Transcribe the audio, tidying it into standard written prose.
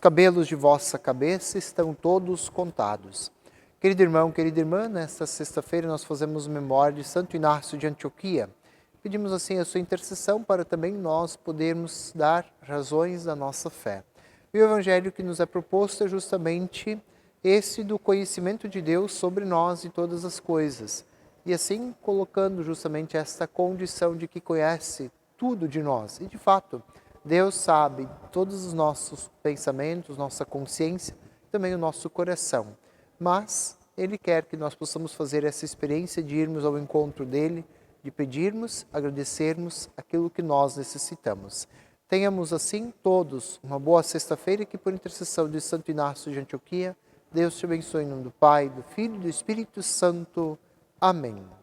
cabelos de vossa cabeça estão todos contados. Querido irmão, querida irmã, nesta sexta-feira nós fazemos memória de Santo Inácio de Antioquia. Pedimos assim a sua intercessão para também nós podermos dar razões da nossa fé. E o evangelho que nos é proposto é justamente esse do conhecimento de Deus sobre nós e todas as coisas. E assim colocando justamente esta condição de que conhece tudo de nós. E de fato, Deus sabe todos os nossos pensamentos, nossa consciência, também o nosso coração. Mas Ele quer que nós possamos fazer essa experiência de irmos ao encontro dEle, de pedirmos, agradecermos aquilo que nós necessitamos. Tenhamos assim todos uma boa sexta-feira, que por intercessão de Santo Inácio de Antioquia, Deus te abençoe em nome do Pai, do Filho e do Espírito Santo. Amém.